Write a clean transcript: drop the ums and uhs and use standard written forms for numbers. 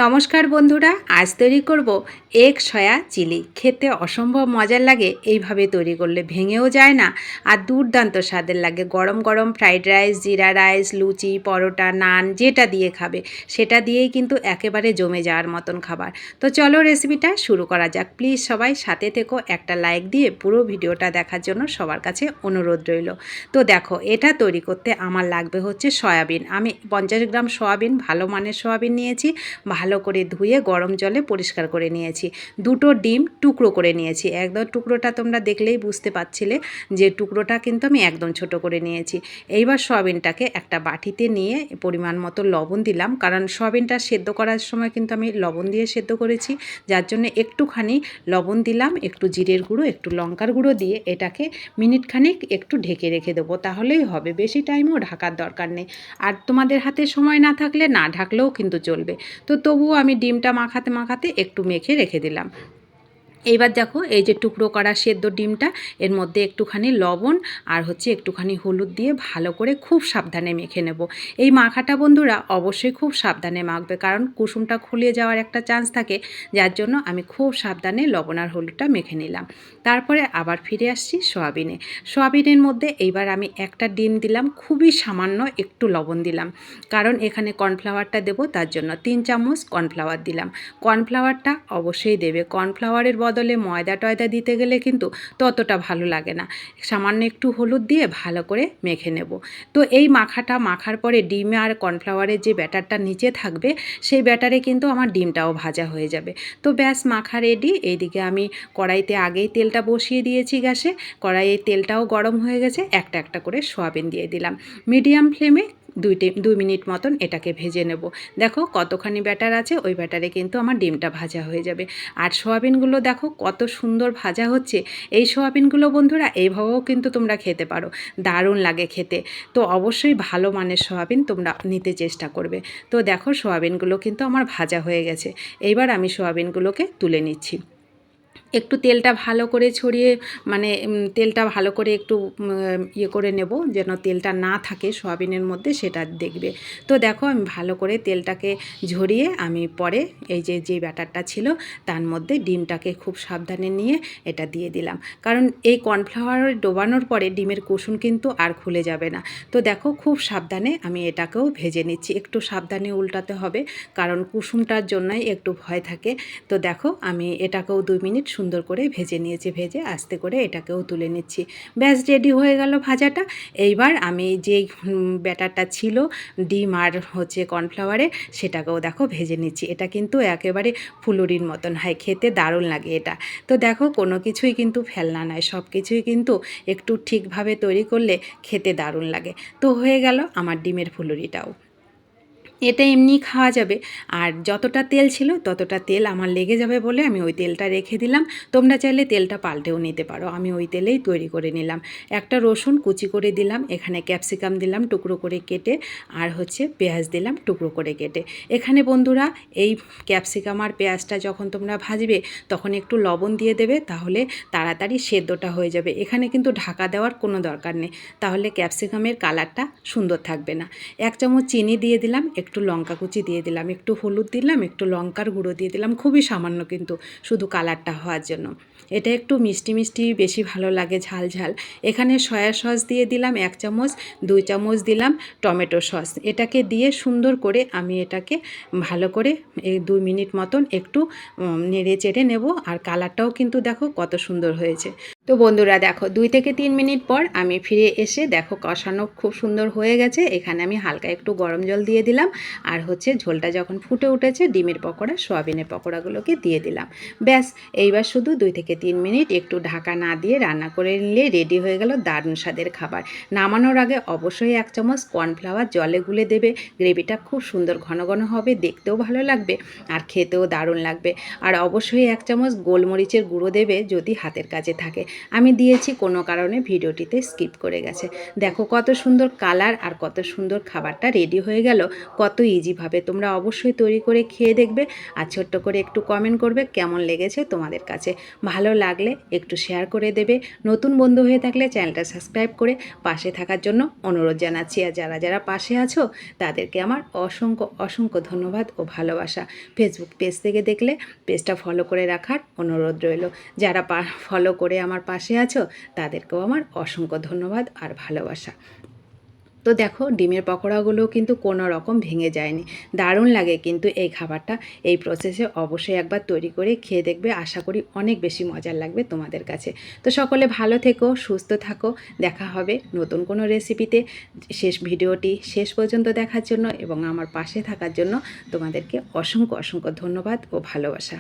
নমস্কার বন্ধুরা, আজ তৈরি করব এগ সয়া চিলি। খেতে অসম্ভব মজার লাগে, এইভাবে তৈরি করলে ভেঙেও যায় না আর দুর্দান্ত স্বাদের লাগে। গরম গরম ফ্রাইড রাইস, জিরা রাইস, লুচি, পরোটা, নান যেটা দিয়ে খাবে সেটা দিয়েই কিন্তু একেবারে জমে যাওয়ার মতন খাবার। তো চলো রেসিপিটা শুরু করা যাক। প্লিজ সবাই সাথে থেকো, একটা লাইক দিয়ে পুরো ভিডিওটা দেখার জন্য সবার কাছে অনুরোধ রইল। তো দেখো, এটা তৈরি করতে আমার লাগবে হচ্ছে সয়াবিন। আমি 50 গ্রাম সয়াবিন, ভালো মানের সয়াবিন নিয়েছি। ভালো করে ধুয়ে গরম জলে পরিষ্কার করে নিয়েছি। দুটো ডিম টুকরো করে নিয়েছি। একদম টুকরোটা তোমরা দেখলেই বুঝতে পারছিলে যে টুকরোটা কিন্তু আমি একদম ছোট করে নিয়েছি। এইবার সয়াবিনটাকে একটা বাটিতে নিয়ে পরিমাণ মতো লবণ দিলাম, কারণ সয়াবিনটা সেদ্ধ করার সময় কিন্তু আমি লবণ দিয়ে সেদ্ধ করেছি, যার জন্য একটুখানি লবণ দিলাম, একটু জিরের গুঁড়ো, একটু লঙ্কার গুঁড়ো দিয়ে এটাকে মিনিট খানিক একটু ঢেকে রেখে দেবো, তাহলেই হবে। বেশি টাইমও ঢাকার দরকার নেই। আর তোমাদের হাতে সময় না থাকলে না ঢাকলেও কিন্তু চলবে। তো তবুও আমি ডিমটা মাখাতে মাখাতে একটু মেখে রেখে দিলাম। এইবার দেখো, এই যে টুকরো করা সেদ্ধ ডিমটা, এর মধ্যে একটুখানি লবণ আর হচ্ছে একটুখানি হলুদ দিয়ে ভালো করে খুব সাবধানে মেখে নেব। এই মাখাটা বন্ধুরা অবশ্যই খুব সাবধানে মাখবে, কারণ কুসুমটা খুলে যাওয়ার একটা চান্স থাকে, যার জন্য আমি খুব সাবধানে লবণ আর হলুদটা মেখে নিলাম। তারপরে আবার ফিরে আসছি সয়াবিনে। সয়াবিনের মধ্যে এইবার আমি একটা ডিম দিলাম, খুবই সামান্য একটু লবণ দিলাম, কারণ এখানে কর্নফ্লাওয়ারটা দেবো, তার জন্য 3 চামচ কর্নফ্লাওয়ার দিলাম। কর্নফ্লাওয়ারটা অবশ্যই দেবে। কর্নফ্লাওয়ারের বদলে ময়দা টয়দা দিতে গেলে কিন্তু ততটা ভালো লাগে না। সামান্য একটু হলুদ দিয়ে ভালো করে মেখে নেব। তো এই মাখাটা মাখার পরে ডিমে আর কর্নফ্লাওয়ারের যে ব্যাটারটা নিচে থাকবে, সেই ব্যাটারে কিন্তু আমার ডিমটাও ভাজা হয়ে যাবে। তো ব্যাস, মাখা রেডি। এইদিকে আমি কড়াইতে আগেই তেলটা বসিয়ে দিয়েছি গ্যাসে। কড়াইয়ের তেলটাও গরম হয়ে গেছে। একটা একটা করে সয়াবিন দিয়ে দিলাম। মিডিয়াম ফ্লেমে 2 মিনিট মতন এটাকে ভেজে নেব। দেখো কতখানি ব্যাটার আছে, ওই ব্যাটারে কিন্তু আমার ডিমটা ভাজা হয়ে যাবে। আর সয়াবিনগুলো দেখো কত সুন্দর ভাজা হচ্ছে। এই সয়াবিনগুলো বন্ধুরা এইভাবেও কিন্তু তোমরা খেতে পারো, দারুণ লাগে খেতে। তো অবশ্যই ভালো মানের সয়াবিন তোমরা নিতে চেষ্টা করবে। তো দেখো, সয়াবিনগুলো কিন্তু আমার ভাজা হয়ে গেছে। এইবার আমি সয়াবিনগুলোকে তুলে নিচ্ছি। একটু তেলটা ভালো করে ছড়িয়ে, মানে তেলটা ভালো করে একটু ইয়ে করে নেব, যেন তেলটা না থাকে সয়াবিনের মধ্যে, সেটা দেখবে। তো দেখো, আমি ভালো করে তেলটাকে ঝরিয়ে আমি পরে এই যে ব্যাটারটা ছিল তার মধ্যে ডিমটাকে খুব সাবধানে নিয়ে এটা দিয়ে দিলাম, কারণ এই কর্নফ্লাওয়ার ডোবানোর পরে ডিমের কুসুম কিন্তু আর খুলে যাবে না। তো দেখো, খুব সাবধানে আমি এটাকেও ভেজে নিচ্ছি। একটু সাবধানে উল্টাতে হবে, কারণ কুসুমটার জন্যই একটু ভয় থাকে। তো দেখো, আমি এটাকেও 2 মিনিট সুন্দর করে ভেজে নিয়েছি। ভেজে আস্তে করে এটাকেও তুলে নিচ্ছি। ব্যাস, রেডি হয়ে গেল ভাজাটা। এইবার আমি যে ব্যাটারটা ছিল ডিম আর হচ্ছে কর্নফ্লাওয়ারে, সেটাকেও দেখো ভেজে নিচ্ছি। এটা কিন্তু একেবারে ফুলুরির মতন হয়, খেতে দারুণ লাগে এটা। তো দেখো, কোনো কিছুই কিন্তু ফেলনা নয়, সব কিছুই কিন্তু একটু ঠিকভাবে তৈরি করলে খেতে দারুণ লাগে। তো হয়ে গেল আমার ডিমের ফুলুরিটাও। এটা এমনি খাওয়া যাবে। আর যতটা তেল ছিল ততটা তেল আমার লেগে যাবে বলে আমি ওই তেলটা রেখে দিলাম। তোমরা চাইলে তেলটা পাল্টেও নিতে পারো। আমি ওই তেলেই তৈরি করে নিলাম। একটা রসুন কুচি করে দিলাম, এখানে ক্যাপসিকাম দিলাম টুকরো করে কেটে, আর হচ্ছে পেঁয়াজ দিলাম টুকরো করে কেটে। এখানে বন্ধুরা, এই ক্যাপসিকাম আর পেঁয়াজটা যখন তোমরা ভাজবে তখন একটু লবণ দিয়ে দেবে, তাহলে তাড়াতাড়ি সেদ্ধটা হয়ে যাবে। এখানে কিন্তু ঢাকা দেওয়ার কোনো দরকার নেই, তাহলে ক্যাপসিকামের কালারটা সুন্দর থাকবে না। 1 চামচ চিনি দিয়ে দিলাম, একটু লঙ্কা কুচি দিয়ে দিলাম, একটু হলুদ দিলাম, একটু লঙ্কার গুঁড়ো দিয়ে দিলাম, খুবই সামান্য কিন্তু, শুধু কালারটা হওয়ার জন্য। এটা একটু মিষ্টি মিষ্টি বেশি ভালো লাগে, ঝাল ঝাল। এখানে সয়া সস দিয়ে দিলাম 1 চামচ, 2 চামচ দিলাম টমেটো সস। এটাকে দিয়ে সুন্দর করে আমি এটাকে ভালো করে এই 2 মিনিট মতন একটু নেড়ে চেড়ে নেব। আর কালারটাও কিন্তু দেখো কত সুন্দর হয়েছে। তো বন্ধুরা দেখো, 2 থেকে 3 মিনিট পর আমি ফিরে এসে দেখো কষানো খুব সুন্দর হয়ে গেছে। এখানে আমি হালকা একটু গরম জল দিয়ে দিলাম, আর হচ্ছে ঝোলটা যখন ফুটে উঠেছে ডিমের পকোড়া, সয়াবিনের পকোড়াগুলোকে দিয়ে দিলাম। ব্যাস, এইবার শুধু 2 থেকে 3 মিনিট একটু ঢাকা না দিয়ে রান্না করে নিলে রেডি হয়ে গেল দারুণ স্বাদের খাবার। নামানোর আগে অবশ্যই 1 চামচ কর্নফ্লাওয়ার জলে গুলে দেবে। গ্রেভিটা খুব সুন্দর ঘন ঘন হবে, দেখতেও ভালো লাগবে আর খেতেও দারুণ লাগবে। আর অবশ্যই 1 চামচ গোলমরিচের গুঁড়ো দেবে যদি হাতের কাছে থাকে, আমি দিয়েছি, কোনো কারণে ভিডিওটিতে স্কিপ করে গেছে। দেখো কত সুন্দর কালার আর কত সুন্দর খাবারটা রেডি হয়ে গেল, কত ইজিভাবে। তোমরা অবশ্যই তৈরি করে খেয়ে দেখবে আর ছোট্ট করে একটু কমেন্ট করবে কেমন লেগেছে তোমাদের কাছে। ভালো লাগলে একটু শেয়ার করে দেবে। নতুন বন্ধু হয়ে থাকলে চ্যানেলটা সাবস্ক্রাইব করে পাশে থাকার জন্য অনুরোধ জানাচ্ছি। আর যারা যারা পাশে আছো তাদেরকে আমার অসংখ্য অসংখ্য ধন্যবাদ ও ভালোবাসা। ফেসবুক পেজ থেকে দেখলে পেজটা ফলো করে রাখার অনুরোধ রইল। যারা ফলো করে আমার পাশে আছো তাদেরকেও আমার অসংখ্য ধন্যবাদ আর ভালোবাসা। তো দেখো ডিমের পকোড়াগুলো কিন্তু কোনো রকম ভেঙে যায়নি, দারুণ লাগে কিন্তু এই খাবারটা। এই প্রসেসে অবশ্যই একবার তৈরি করে খেয়ে দেখবে, আশা করি অনেক বেশি মজার লাগবে তোমাদের কাছে। তো সকলে ভালো থেকো, সুস্থ থাকো, দেখা হবে নতুন কোনো রেসিপিতে। ভিডিওটি শেষ পর্যন্ত দেখার জন্য এবং আমার পাশে থাকার জন্য তোমাদেরকে অসংখ্য অসংখ্য ধন্যবাদ ও ভালোবাসা।